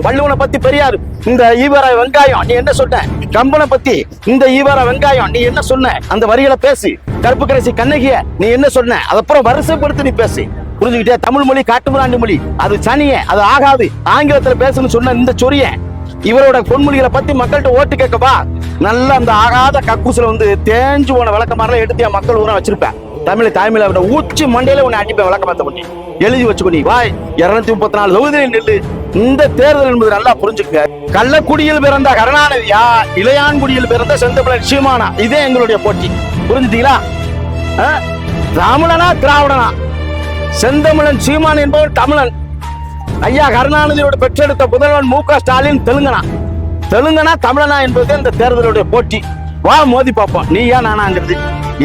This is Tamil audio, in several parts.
வள்ளுவனை பத்தி பெரியார், இந்த ஈவரா வெங்காயம் நீ என்ன சொன்ன? கம்பனை பத்தி இந்த ஈவரா வெங்காயம் நீ என்ன சொன்ன? அந்த வரிகளை பேசு. கருப்பு கரைசி கண்ணகிய நீ என்ன சொன்ன? அதப்புறம் வரிசைப்படுத்தி நீ பேசு. புரிஞ்சுக்கிட்டே? தமிழ் மொழி காட்டுமிராண்டி மொழி, அது சனிய, அது ஆகாது, ஆங்கிலத்துல பேசுன்னு சொன்ன இந்த சொரிய இவரோட பொன்மொழிகளை பத்தி மக்கள்கிட்ட ஓட்டு கேட்கப்பா. நல்ல அந்த ஆகாத கக்கூசுல வந்து தேஞ்சு போன விளக்கமாரெல்லாம் எடுத்து என் மக்கள் ஊரா வச்சிருப்பேன். தாய்மையில உச்சி மண்டையில உன்னை அடிப்பேன் விளக்கமாத்த பண்ணி எழுதி வச்சுக்கொண்டி வாய். 234 தொகுதியில் நில்லு. இந்த தேர்தல் என்பது நல்லா புரிஞ்சுக்க. கள்ளக்குடியில் பிறந்த கருணாநிதியா, இளையான்குடியில் பிறந்த செந்தமிழன் சீமானா, இதே எங்களுடைய போட்டி. புரிஞ்சுட்டீங்களா? தமிழனா திராவிடனா? செந்தமிழன் சீமான் என்பவன் தமிழன். ஐயா கருணாநிதியோட பெற்றெடுத்த முதல்வன் மு.க. ஸ்டாலின் தெலுங்கனா தமிழனா என்பது இந்த தேர்தலுடைய போட்டி. வா மோதி பார்ப்போம், நீயா நானாங்கிறது.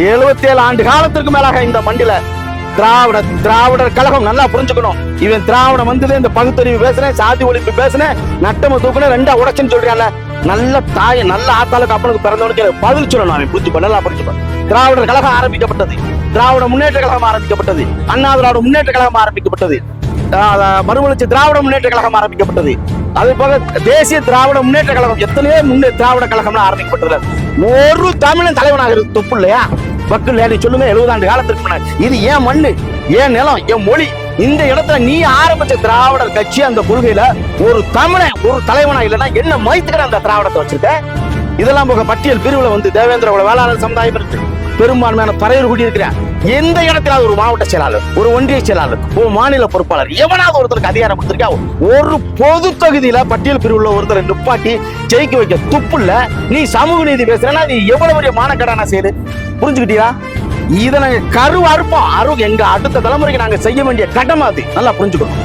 77 ஆண்டு காலத்திற்கு மேலாக இந்த மண்டில திராவிடர் கழகம். நல்லா புரிஞ்சுக்கணும். இவன் திராவிடம் வந்தது இந்த பகுத்தறிவு பேசுறேன், சாதி ஒழிப்பு பேசுறேன், நட்டம தூக்குன 2 உடச்சுன்னு சொல்றான்ல. நல்ல தாய், நல்ல ஆத்தாளுக்கு அப்பனுக்கு பிறந்தவனுக்கு பதில் சொல்லணும். அவன் புரிஞ்சுப்ப, நல்லா புரிஞ்சுப்ப. திராவிடர் கழகம் ஆரம்பிக்கப்பட்டது, திராவிட முன்னேற்ற கழகம் ஆரம்பிக்கப்பட்டது, அண்ணா திராவிட முன்னேற்ற கழகம் ஆரம்பிக்கப்பட்டது, மறுமலர்ச்சி திராவிட முன்னேற்ற கழகம் ஆரம்பிக்கப்பட்டது. அது போக தேசிய திராவிட முன்னேற்ற கழகம், எத்தனையோ திராவிட கழகம்லாம் ஆரம்பிக்கப்பட்டது. ஒரு தமிழன் தலைவனாக இருக்கு தொப்பு இல்லையா? பக்கு இல்லையா? நீ சொல்லுங்க. 70 ஆண்டு காலத்திற்கு முன்னாடி இது ஏன் மண்ணு, ஏன் நிலம், ஏன் மொழி? இந்த இடத்துல நீ ஆரம்பிச்ச திராவிடர் கட்சி அந்த கொள்கையில ஒரு தமிழன் ஒரு தலைவனா இல்லைன்னா என்ன மைத்துக்கிற அந்த திராவிடத்தை வச்சிருக்க? இதெல்லாம் போக பட்டியல் பிரிவுல வந்து தேவேந்திர வேளாளர் சமுதாயம் இருக்கு, பெரும்பான்மையான பறையூர் கூடி இருக்கிறேன். எந்த இடத்துல ஒரு மாவட்ட செயலாளர், ஒரு ஒன்றிய செயலாளர், ஒரு மாநில பொறுப்பாளர் எவனாவது ஒருத்தருக்கு அதிகாரம் கொடுத்திருக்கா? ஒரு பொது தொகுதியில பட்டியல் பிரிவுல ஒருத்தரை நிப்பாட்டி ஜெயிக்க வைக்க துப்புல நீ சமூக நீதி பேசுறேன்னா நீ எவ்வளவு பெரிய மானக்கடான செய்து. புரிஞ்சுக்கிட்டீங்களா? இதை நாங்க அறுப்போம். எங்க அடுத்த தலைமுறைக்கு நாங்க செய்ய வேண்டிய கடமை அது. நல்லா புரிஞ்சுக்கணும்.